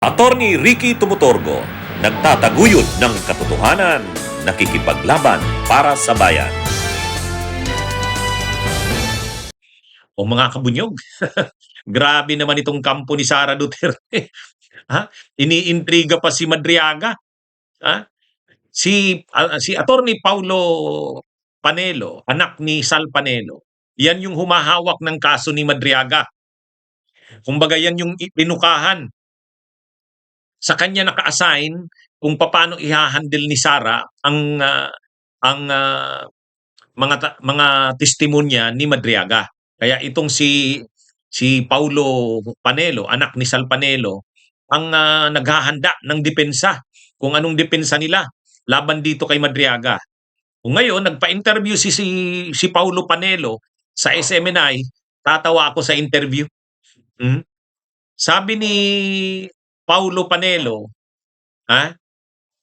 Attorney Ricky Tumutorgo, nagtataguyod ng katotohanan, nakikipaglaban para sa bayan. O mga kabunyog, grabe naman itong kampo ni Sara Duterte. Ha? Iniintriga pa si Madriaga. Ha? Si Attorney Paulo Panelo, anak ni Sal Panelo, yan yung humahawak ng kaso ni Madriaga. Kumbaga yan yung pinukahan. Sa kanya naka-assign kung paano i-handle ni Sara ang mga testimonya ni Madriaga. Kaya itong si Paulo Panelo, anak ni Sal Panelo, ang naghahanda ng depensa kung anong depensa nila laban dito kay Madriaga. Kung ngayon nagpa-interview si Paulo Panelo sa SMNI, tatawa ako sa interview. Sabi ni Paulo Panelo,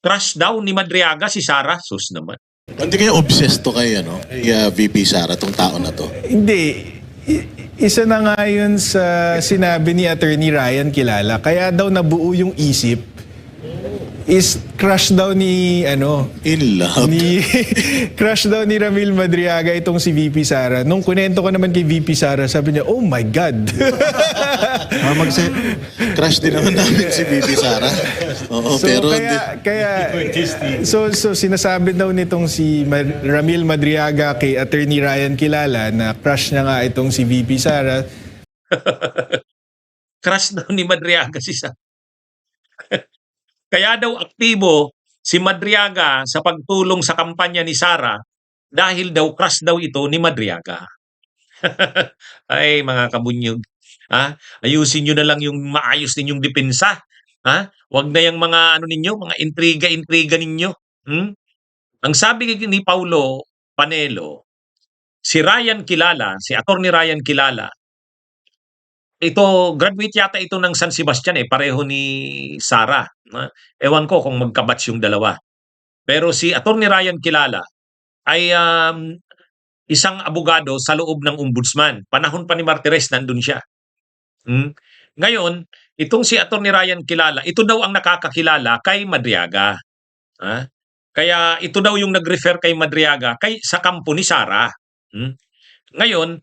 crush daw ni Madriaga si Sara. Sus naman. Hindi kayo obsessed to kay, VP Sara, tong tao na to? Hindi. Isa na nga yun sa sinabi ni Attorney Ryan Kilala. Kaya daw nabuo yung isip is crush daw ni In love. crush daw ni Ramil Madriaga itong si VP Sara. Nung kunento ko naman kay VP Sara, sabi niya, "Oh my God." Crush din naman namin si VP Sara. Oo, So pero so sinasabi daw nitong si Ramil Madriaga kay Attorney Ryan Kilala na crush niya nga itong si VP Sara. Crush daw ni Madriaga si Sara. Kaya daw aktibo si Madriaga sa pagtulong sa kampanya ni Sara dahil daw crush daw ito ni Madriaga. Ay mga kabunyog. Ayusin nyo na lang yung maayos ninyong depensa. Wag na yung mga ninyo, mga intriga-intriga ninyo. Ang sabi ni Paulo Panelo, si Ryan Kilala, si Attorney Ryan Kilala, ito, graduate yata ito ng San Sebastian pareho ni Sara. Ewan ko kung magkabatch yung dalawa. Pero si Attorney Ryan Kilala ay isang abogado sa loob ng ombudsman. Panahon pa ni Martires, nandun siya. Ngayon, itong si Attorney Ryan Kilala, ito daw ang nakakakilala kay Madriaga. Kaya ito daw yung nag-refer kay Madriaga sa kampo ni Sara. Ngayon,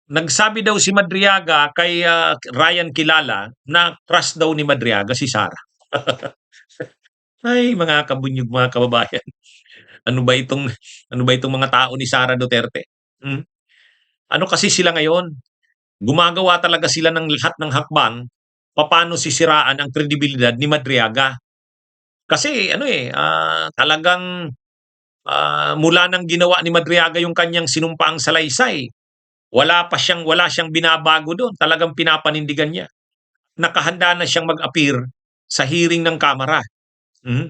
nagsabi daw si Madriaga kay Ryan Kilala na crush daw ni Madriaga si Sara. Ay, mga kabunyog, mga kababayan. Ano ba itong mga tao ni Sara Duterte? Ano kasi sila ngayon? Gumagawa talaga sila ng lahat ng hakbang paano sisiraan ang kredibilidad ni Madriaga. Kasi talagang mula nang ginawa ni Madriaga yung kanyang sinumpaang salaysay, wala siyang binabago doon. Talagang pinapanindigan niya. Nakahanda na siyang mag-appear sa hearing ng Kamara.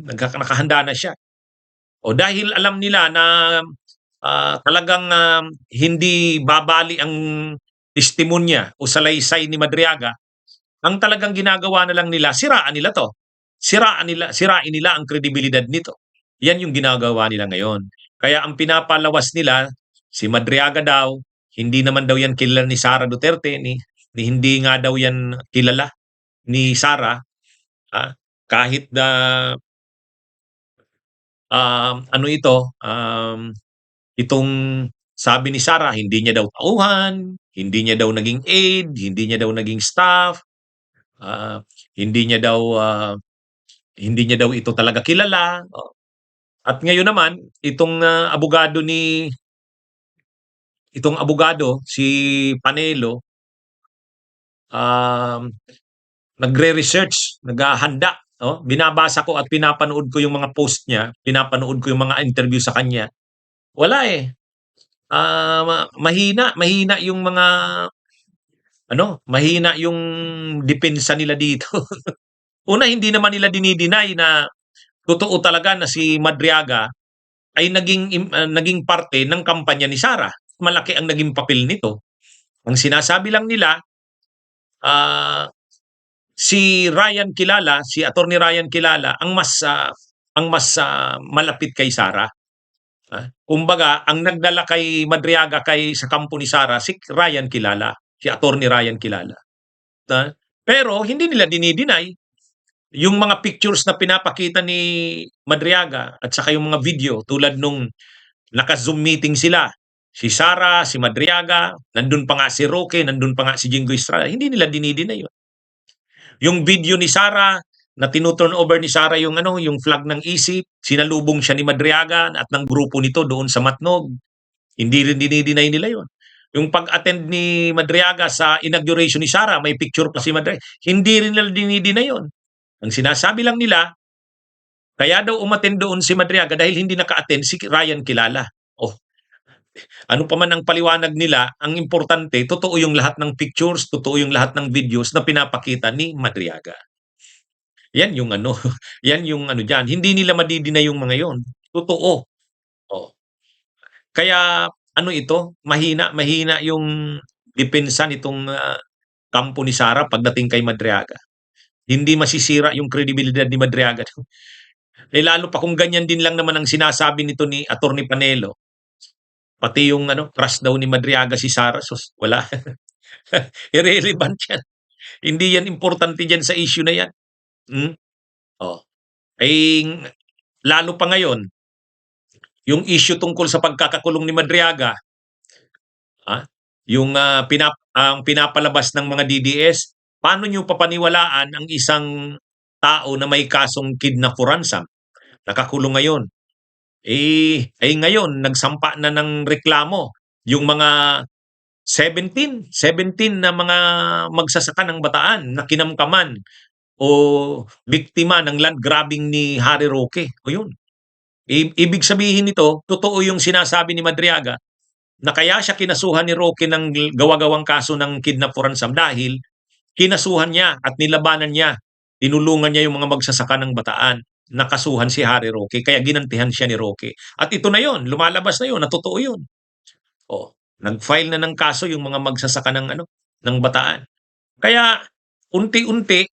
Nakahanda na siya. O dahil alam nila na talagang hindi babali ang testimonya o salaysay ni Madriaga, ang talagang ginagawa na lang nila, sirain nila to. Sirain nila ang kredibilidad nito. Yan yung ginagawa nila ngayon. Kaya ang pinapalawas nila, si Madriaga daw, hindi naman daw yan kilala ni Sara Duterte, hindi nga daw yan kilala ni Sara. Kahit na itong sabi ni Sara, hindi niya daw tauhan, hindi niya daw naging aide, hindi niya daw naging staff, hindi niya daw ito talaga kilala. At ngayon naman, itong abogado si Panelo, nagre-research, naghahanda. Binabasa ko at pinapanood ko yung mga post niya, pinapanood ko yung mga interview sa kanya. Wala mahina yung mga mahina yung depensa nila dito. Una, hindi naman nila dinideny na totoo talaga na si Madriaga ay naging parte ng kampanya ni Sara. Malaki ang naging papel nito. Ang sinasabi lang nila, si Ryan Kilala, si Attorney Ryan Kilala ang mas malapit kay Sara. Kumbaga, ang nagdala kay Madriaga sa kampo ni Sara, si Ryan Kilala, si Attorney Ryan Kilala. Pero hindi nila dinideny yung mga pictures na pinapakita ni Madriaga at saka yung mga video tulad nung naka-Zoom meeting sila. Si Sara, si Madriaga, nandun pa nga si Roque, nandun pa nga si Jingo Estrada. Hindi nila dinideny yun. Yung video ni Sara na tinuturn over ni Sara yung yung flag ng isip, sinalubong siya ni Madriaga at ng grupo nito doon sa Matnog. Hindi rin dinideny nila yun. Yung pag-attend ni Madriaga sa inauguration ni Sara, may picture pa si Madriaga. Hindi rin nila dinideny yun. Ang sinasabi lang nila, kaya daw umattend doon si Madriaga dahil hindi naka-attend si Ryan Kilala. Oh, ano pa man ang paliwanag nila, ang importante, totoo yung lahat ng pictures, totoo yung lahat ng videos na pinapakita ni Madriaga. Yan yung yan yung diyan. Hindi nila madidinay yung mga yon. Totoo. Oh. Kaya ito, mahina yung depensa nitong kampo ni Sara pagdating kay Madriaga. Hindi masisira yung kredibilidad ni Madriaga. Lalo pa kung ganyan din lang naman ang sinasabi nito ni Attorney Panelo. Pati yung crush daw ni Madriaga si Sara, sus, wala. Irrelevant yan. Hindi yan importante dyan sa issue na yan. Oh. Eh, lalo pa ngayon, yung issue tungkol sa pagkakakulong ni Madriaga, yung ang pinapalabas ng mga DDS, paano nyo papaniwalaan ang isang tao na may kasong kidnap for ransom? Nakakulong ngayon. Ngayon, nagsampa na ng reklamo yung mga 17 na mga magsasaka ng Bataan na kinamkaman o biktima ng land grabbing ni Harry Roque. O yun. Ibig sabihin nito, totoo yung sinasabi ni Madriaga na kaya siya kinasuhan ni Roque ng gawa-gawang kaso ng kidnap for ransom dahil kinasuhan niya at nilabanan niya, tinulungan niya yung mga magsasaka ng Bataan. Nakasuhan si Harry Roque, kaya ginantihan siya ni Roque. At ito na yon, lumalabas na yon, na totoo yun. Nag-file na ng kaso yung mga magsasaka ng Bataan. Kaya unti-unti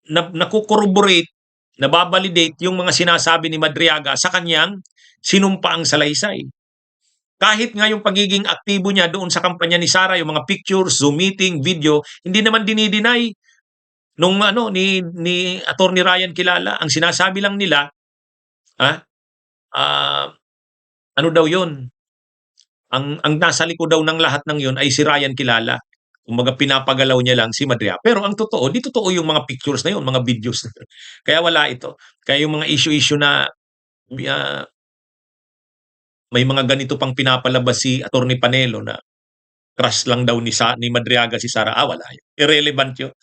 nakukorroborate, nababalidate yung mga sinasabi ni Madriaga sa kanyang sinumpaang salaysay. Kahit nga yung pagiging aktibo niya doon sa kampanya ni Sara, yung mga pictures, Zoom meeting, video, hindi naman dinideny nung ni Attorney Ryan Kilala. Ang sinasabi lang nila, daw yun, ang nasa likod daw ng lahat ng yun ay si Ryan Kilala. Kumbaga pinapagalaw niya lang si Madriaga. Pero ang totoo, di totoo yung mga pictures na yun, mga videos. Kaya wala ito. Kaya yung mga issue-issue na may mga ganito pang pinapalabas si Attorney Panelo na crush lang daw ni Madriaga si Sara. Wala yun. Irrelevant yun.